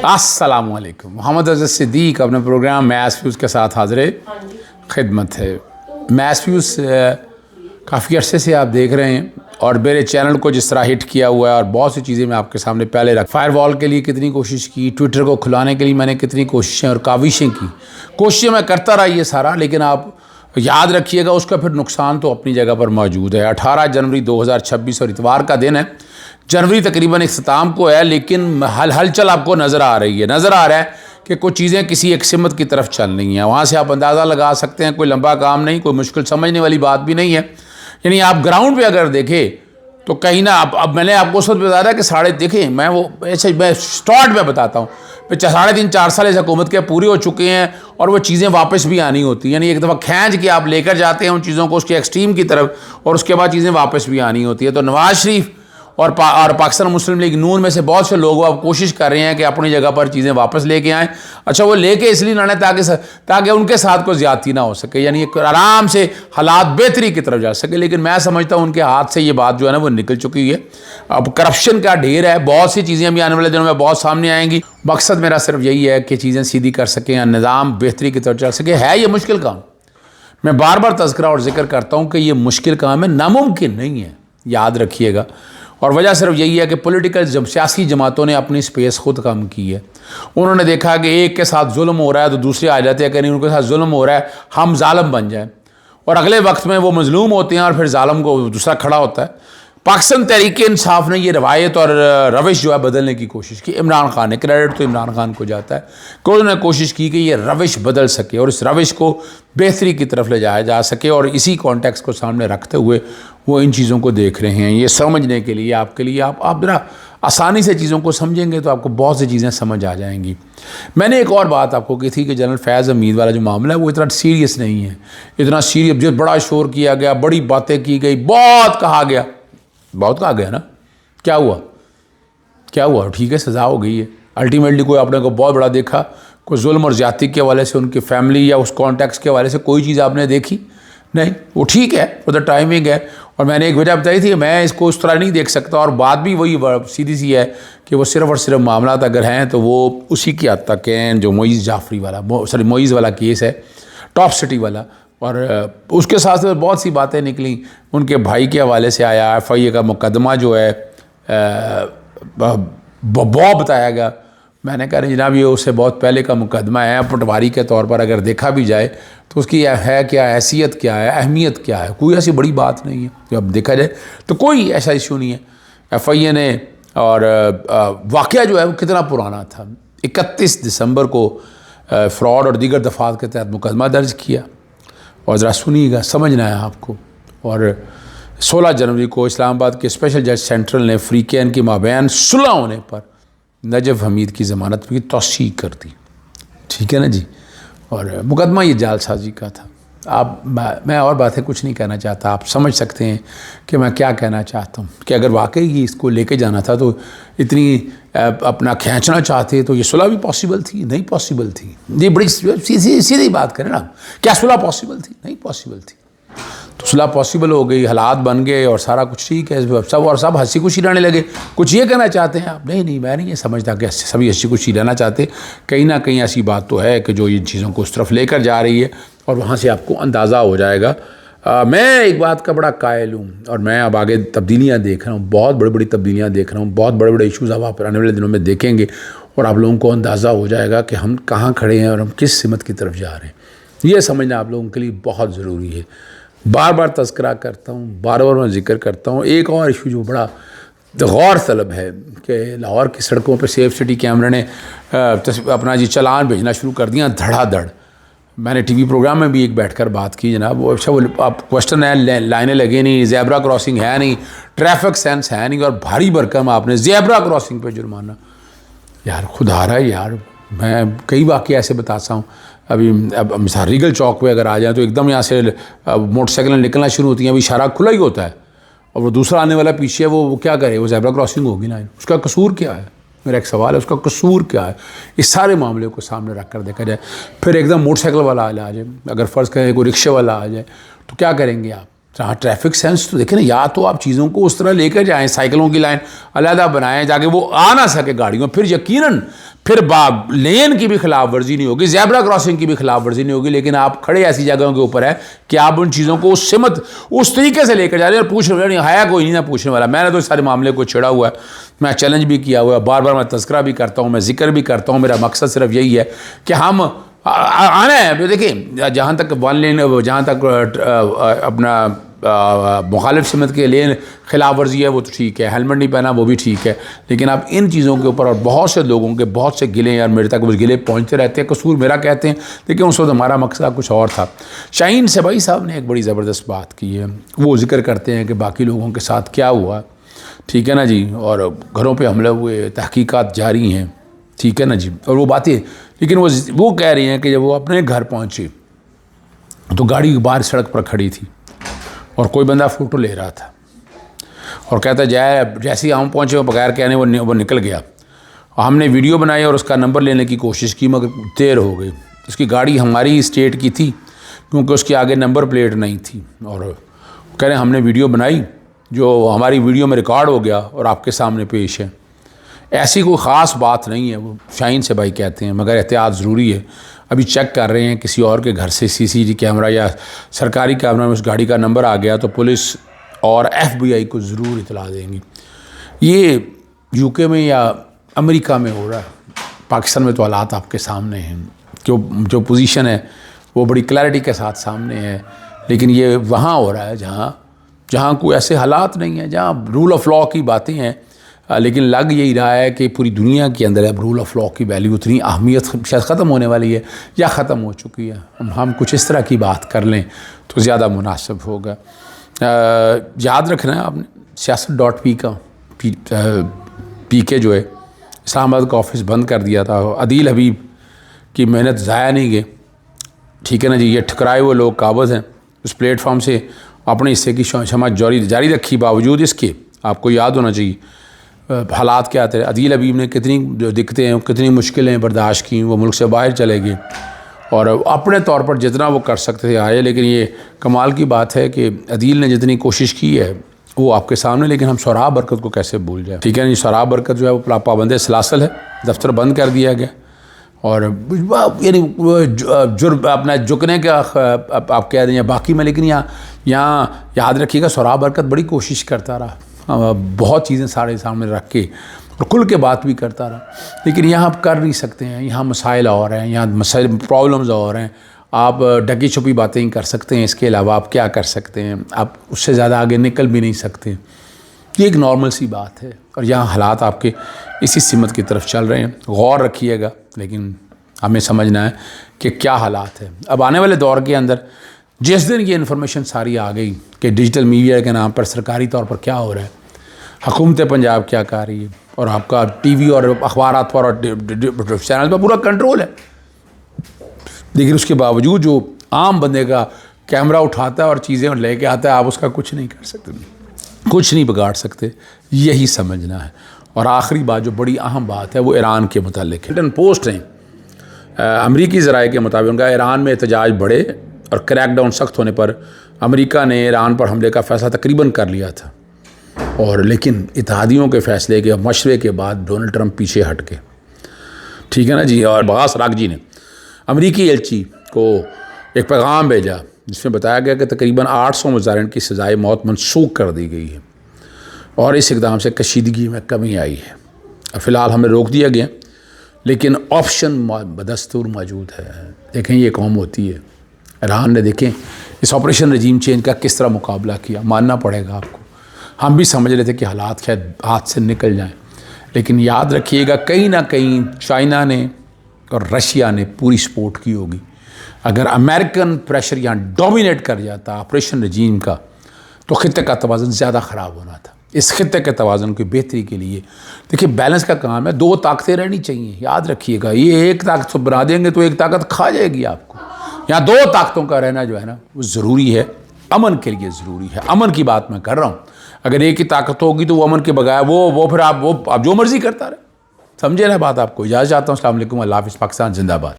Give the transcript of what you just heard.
अस्सलामुअलैकुम। मोहम्मद अज़र सिद्दीक अपने programme maths fuse के साथ हाज़िर खिदमत है। मैथ्स फ्यूज़ काफ़ी अरसे से आप देख रहे हैं और मेरे चैनल को जिस तरह हिट किया हुआ है और बहुत सी चीज़ें मैं आपके सामने पहले रख फायरवॉल के लिए कितनी कोशिश की, ट्विटर को खुलाने के लिए मैंने कितनी कोशिशें और काविशें की। कोशिशें मैं करता रहा ये सारा, लेकिन आप याद रखिएगा उसका फिर नुकसान तो अपनी जगह पर मौजूद है। 18 जनवरी 2026 और इतवार का दिन है। जनवरी तकरीबन इख्तिताम को है, लेकिन हलचल आपको नज़र आ रही है। नज़र आ रहा है कि कुछ चीज़ें किसी एक सिमत की तरफ चल रही हैं। वहाँ से आप अंदाज़ा लगा सकते हैं, कोई लंबा काम नहीं, कोई मुश्किल समझने वाली बात भी नहीं है। यानी आप ग्राउंड पे अगर देखें तो कहीं ना अब मैंने आपको उस वक्त बताया था कि साढ़े देखें मैं वो ऐसे मैं स्टार्ट में बताता हूँ 3.5-4 साल इस हुकूमत के पूरे हो चुके हैं और वो चीज़ें वापस भी आनी होती हैं। यानी एक दफ़ा खींच के आप लेकर जाते हैं उन चीज़ों को उसके एक्सट्रीम की तरफ और उसके बाद चीज़ें वापस भी आनी होती है। तो नवाज़ शरीफ और पाकिस्तान मुस्लिम लीग नून में से बहुत से लोग अब कोशिश कर रहे हैं कि अपनी जगह पर चीज़ें वापस लेके आएँ। अच्छा, वो लेके इसलिए ना आए ताकि उनके साथ कोई ज़्यादती ना हो सके, यानी आराम से हालात बेहतरी की तरफ जा सके। लेकिन मैं समझता हूँ उनके हाथ से ये बात जो है ना वो निकल चुकी है। अब करप्शन का ढेर है, बहुत सी चीज़ें भी आने वाले दिनों में बहुत सामने आएंगी। मकसद मेरा सिर्फ यही है कि चीज़ें सीधी कर सकें या निज़ाम बेहतरी की तरफ जा सके। है ये मुश्किल काम, मैं बार बार तज़किरा और जिक्र करता हूँ कि ये मुश्किल काम है, नामुमकिन नहीं है, याद रखिएगा। और वजह सिर्फ यही है कि पॉलिटिकल सियासी जमातों ने अपनी स्पेस खुद कम की है। उन्होंने देखा कि एक के साथ जुल्म हो रहा है तो दूसरे आ जाते हैं कि नहीं उनके साथ जुल्म हो रहा है, हम जालिम बन जाएं, और अगले वक्त में वो मजलूम होते हैं और फिर जालिम को दूसरा खड़ा होता है। पाकिस्तान तहरीक इंसाफ ने ये रवायत और रविश जो है बदलने की कोशिश की। इमरान खान ने, क्रेडिट तो इमरान खान को जाता है कि उन्होंने कोशिश की कि ये रविश बदल सके और इस रविश को बेहतरी की तरफ ले जाया जा सके। और इसी कॉन्टेक्स्ट को सामने रखते हुए वो इन चीज़ों को देख रहे हैं। ये समझने के लिए आपके लिए आप ज़रा आसानी से चीज़ों को समझेंगे तो आपको बहुत सी चीज़ें समझ आ जाएंगी। मैंने एक और बात आपको की थी कि जनरल फैज़ हमीद वाला जो मामला है वो इतना सीरियस नहीं है। इतना सीरियस जो बड़ा शोर किया गया, बड़ी बातें की गई, बहुत कहा गया ना, क्या हुआ? ठीक है, सज़ा हो गई है। अल्टीमेटली कोई आपने को बहुत बड़ा देखा, कोई जुल्म और ज़्यादती के हवाले से, उनकी फैमिली या उस कॉन्टेक्स्ट के हवाले से कोई चीज़ आपने देखी नहीं? वो ठीक है, वो तो टाइमिंग है। और मैंने एक वजह बताई थी, मैं इसको उस तरह नहीं देख सकता। और बात भी वही सीधी सी है कि वो सिर्फ़ और सिर्फ मामला अगर हैं तो वो उसी की हद तक हैं जो मोइज़ वाला केस है, टॉप सिटी वाला। और उसके साथ साथ बहुत सी बातें निकली। उनके भाई के हवाले से आया FIA का मुकदमा जो है बहुत बताया गया। मैंने कहा जनाब ये उससे बहुत पहले का मुकदमा है, पटवारी के तौर पर अगर देखा भी जाए तो उसकी है क्या, हैसियत क्या है, अहमियत क्या है, कोई ऐसी बड़ी बात नहीं है। जब देखा जाए तो कोई ऐसा इशू नहीं है। FIA ने और वाक़या जो है वो कितना पुराना था, 31 दिसंबर को फ्रॉड और दीगर दफ़ात के तहत मुकदमा दर्ज किया। और ज़रा सुनिएगा, समझना है आपको। और 16 जनवरी को इस्लामाबाद के स्पेशल जज सेंट्रल ने फ्रीकैन की माबैन सुलह होने पर नजफ़ हमीद की ज़मानत की तौसीक़ कर दी। ठीक है ना जी। और मुकदमा ये जालसाजी का था। मैं और बातें कुछ नहीं कहना चाहता, आप समझ सकते हैं कि मैं क्या कहना चाहता हूँ कि अगर वाकई ही इसको लेके जाना था तो इतनी अपना खींचना चाहते तो ये सुलह भी पॉसिबल थी? नहीं पॉसिबल थी। ये बड़ी सीधी बात करें ना, क्या सुलह पॉसिबल थी? नहीं पॉसिबल थी। तो सुलह पॉसिबल हो गई, हालात बन गए और सारा कुछ ठीक है, सब हंसी खुशी रहने लगे। कुछ ये कहना चाहते हैं आप? नहीं, मैं नहीं ये समझता कि सभी हंसी खुशी रहना चाहते। कहीं ना कहीं ऐसी बात तो है कि जो इन चीज़ों को उस तरफ लेकर जा रही है और वहाँ से आपको अंदाज़ा हो जाएगा। मैं एक बात का बड़ा कायल हूँ और मैं अब आगे तब्दीलियाँ देख रहा हूँ, बहुत बड़ी बड़ी तब्दीलियाँ देख रहा हूँ, बहुत बड़े बड़े इशूज़ अब आप आने वाले दिनों में देखेंगे और आप लोगों को अंदाज़ा हो जाएगा कि हम कहाँ खड़े हैं और हम किस सिमत की तरफ जा रहे हैं। ये समझना आप लोगों के लिए बहुत ज़रूरी है। बार बार तज़किरा करता हूँ, बार बार मैं जिक्र करता हूँ। एक और इशू जो बड़ा गौर तलब है कि लाहौर की सड़कों पर सेफ सिटी कैमरे ने अपना जी चलान भेजना शुरू कर दिया धड़ाधड़। मैंने TV प्रोग्राम में भी एक बैठकर बात की जनाब। वो अच्छा, वो आप क्वेश्चन है, लाइनें लगे नहीं, ज़ेब्रा क्रॉसिंग है नहीं, ट्रैफिक सेंस है नहीं, और भारी भरकम आपने ज़ेब्रा क्रॉसिंग पे जुर्माना। यार खुदा रहा है यार, मैं कई वाक़े ऐसे बताता हूँ। अभी अब मिसाल रीगल चौक पे अगर आ जाए तो एकदम यहाँ से मोटरसाइकिलें निकलना शुरू होती हैं, अभी इशारा खुला ही होता है और वो दूसरा आने वाला पीछे है, वो क्या करे, वो ज़ेब्रा क्रॉसिंग होगी ना, उसका कसूर क्या है? मेरा एक सवाल है, उसका कसूर क्या है? इस सारे मामले को सामने रख कर देखा जाए। फिर एकदम मोटरसाइकिल वाला आ जाए, अगर फ़र्ज़ करें कोई रिक्शे वाला आ जाए तो क्या करेंगे आप? जहाँ ट्रैफिक सेंस तो देखें ना, या तो आप चीज़ों को उस तरह लेकर जाएं, साइकिलों की लाइन अलहदा बनाएं जाके वो आ ना सके गाड़ियों, फिर यकीनन फिर लेन की भी खिलाफ वर्जी नहीं होगी, ज़ेब्रा क्रॉसिंग की भी खिलाफ वर्जी नहीं होगी, लेकिन आप खड़े ऐसी जगहों के ऊपर है कि आप उन चीज़ों को उस सिमत उस तरीके से लेकर जा रहे हैं और पूछ रहे हैं, है कोई नहीं ना पूछने वाला। मैंने तो इस सारे मामले को छेड़ा हुआ है, मैं चैलेंज भी किया हुआ है, बार बार मैं तस्करा भी करता हूँ, मैं जिक्र भी करता हूँ। मेरा मकसद सिर्फ यही है कि हम आना है। देखिए, जहाँ तक वन लेन, जहाँ तक अपना मुखालिफ सिमत के लेन खिलाफ वर्जी है वो तो ठीक है, हेलमेट नहीं पहना वो भी ठीक है, लेकिन आप इन चीज़ों के ऊपर, और बहुत से लोगों के बहुत से गिले यार मेरे तक वो गिले पहुँचते रहते हैं, कसूर मेरा कहते हैं, लेकिन उस वक्त हमारा मकसद कुछ और था। शाहीन सेबई साहब ने एक बड़ी ज़बरदस्त बात की है, वो जिक्र करते हैं कि बाकी लोगों के साथ क्या हुआ, ठीक है ना जी, और घरों पर हमले हुए, तहकीकात जारी हैं, ठीक है ना जी, और वो बातें, लेकिन वो कह रही हैं कि जब वो अपने घर पहुँचे तो गाड़ी बाहर सड़क पर खड़ी थी और कोई बंदा फ़ोटो ले रहा था और कहता जैसे ही हम पहुँचे वो बगैर कहने वो निकल गया। हमने वीडियो बनाई और उसका नंबर लेने की कोशिश की, मगर देर हो गई। उसकी गाड़ी हमारी स्टेट की थी क्योंकि उसके आगे नंबर प्लेट नहीं थी, और कह रहे हमने वीडियो बनाई जो हमारी वीडियो में रिकॉर्ड हो गया और आपके सामने पेश है। ऐसी कोई ख़ास बात नहीं है, वो शाहीन सेबई कहते हैं, मगर एहतियात ज़रूरी है। अभी चेक कर रहे हैं किसी और के घर से CCTV कैमरा या सरकारी कैमरा में उस गाड़ी का नंबर आ गया तो पुलिस और FBI को ज़रूर इतला देंगी। ये UK में या अमेरिका में हो रहा है, पाकिस्तान में तो हालात आपके सामने हैं, जो पोजीशन है वो बड़ी क्लैरिटी के साथ सामने है, लेकिन ये वहाँ हो रहा है जहाँ कोई ऐसे हालात नहीं है, जहाँ रूल ऑफ लॉ की बातें हैं, लेकिन लग यही रहा है कि पूरी दुनिया के अंदर अब रूल ऑफ लॉ की वैल्यू उतनी अहमियत शायद ख़त्म होने वाली है या ख़त्म हो चुकी है। हम कुछ इस तरह की बात कर लें तो ज़्यादा मुनासिब होगा। याद रखना है आपने, siyaset.p का PK जो है इस्लामाबाद का ऑफिस बंद कर दिया था। अदील हबीब की मेहनत ज़ाया नहीं गई, ठीक है ना जी। ये ठुकराए हुए लोग काबिज़ हैं, उस प्लेटफॉर्म से अपने हिस्से की शमत जारी रखी, बावजूद इसके आपको याद होना चाहिए हालात क्या थे। अदील हबीब ने कितनी जो दिक्कतें हैं, कितनी मुश्किलें बर्दाश्त की, वो मुल्क से बाहर चले गए और अपने तौर पर जितना वो कर सकते थे आए। लेकिन ये कमाल की बात है कि अदील ने जितनी कोशिश की है वो आपके सामने, लेकिन हम सोहराब बरकत को कैसे भूल जाए, ठीक है नहीं। सोहराब बरकत जो है वो पाबंद सलासल है, दफ्तर बंद कर दिया गया, और यानी अपना झुकने का आप कह दें या बाकी में, लेकिन यहाँ याद रखिएगा सोहराब बरकत बड़ी कोशिश करता रहा, बहुत चीज़ें सारे सामने रख के और खुल के बात भी करता रहा, लेकिन यहाँ आप कर नहीं सकते हैं। यहाँ मसाइल और हैं, यहाँ मसाइल प्रॉब्लम्स और हैं, आप ढकी छुपी बातें ही कर सकते हैं, इसके अलावा आप क्या कर सकते हैं, आप उससे ज़्यादा आगे निकल भी नहीं सकते। ये एक नॉर्मल सी बात है, और यहाँ हालात आपके इसी सिमत की तरफ चल रहे हैं। गौर रखिएगा, लेकिन हमें समझना है कि क्या हालात है। अब आने वाले दौर के अंदर जिस दिन ये इन्फॉर्मेशन सारी आ गई कि डिजिटल मीडिया के नाम पर सरकारी तौर पर क्या हो रहा है, हुकूमत पंजाब क्या कर रही है, और आपका TV और अखबारात पर और चैनल पर पूरा कंट्रोल है, लेकिन उसके बावजूद जो आम बंदे का कैमरा उठाता है और चीज़ें लेके आता है, आप उसका कुछ नहीं कर सकते, कुछ नहीं बिगाड़ सकते, यही समझना है। और आखिरी बात जो बड़ी अहम बात है वो ईरान के मुतालिक है। वाशिंगटन पोस्ट ने अमरीकी ज़राए के मुताबिक उनका ईरान में एहतजाज बढ़े और क्रैकडाउन सख्त होने पर अमेरिका ने ईरान पर हमले का फ़ैसला तकरीबन कर लिया था, और लेकिन इत्तेहादियों के फ़ैसले के मशवरे के बाद डोनाल्ड ट्रंप पीछे हट गए, ठीक है ना जी। और बास रागजी ने अमरीकी एलची को एक पैगाम भेजा जिसमें बताया गया कि तकरीबन 800 मुजाहिरीन की सज़ाए मौत मनसूख कर दी गई है और इस इक़दाम से कशीदगी में कमी आई है। फ़िलहाल हमें रोक दिया गया, लेकिन ऑप्शन बदस्तूर मौजूद है। देखें ये कौम होती है, ईरान ने देखें इस ऑपरेशन रजीम चेंज का किस तरह मुकाबला किया, मानना पड़ेगा आपको। हम भी समझ रहे थे कि हालात शायद हाथ से निकल जाएं, लेकिन याद रखिएगा कहीं ना कहीं चाइना ने और रशिया ने पूरी सपोर्ट की होगी। अगर अमेरिकन प्रेशर यहाँ डोमिनेट कर जाता ऑपरेशन रजीम का, तो ख़ित्ते का तवाज़ुन ज़्यादा ख़राब होना था। इस ख़ित्ते के तवाज़ुन की बेहतरी के लिए देखिए बैलेंस का काम है, 2 ताकतें रहनी चाहिए, याद रखिएगा। ये एक ताकत बना देंगे तो एक ताकत खा जाएगी आपको। यहाँ 2 ताकतों का रहना जो है ना वो ज़रूरी है, अमन के लिए ज़रूरी है। अमन की बात मैं कर रहा हूँ, अगर एक ही ताकत होगी तो वो अमन के बगैर वो फिर आप जो मर्ज़ी करता रहे, समझे ना बात। आपको इजाज़त चाहता हूँ। अस्सलाम वालेकुम, अल्लाह हाफ़िज़, पाकिस्तान जिंदाबाद।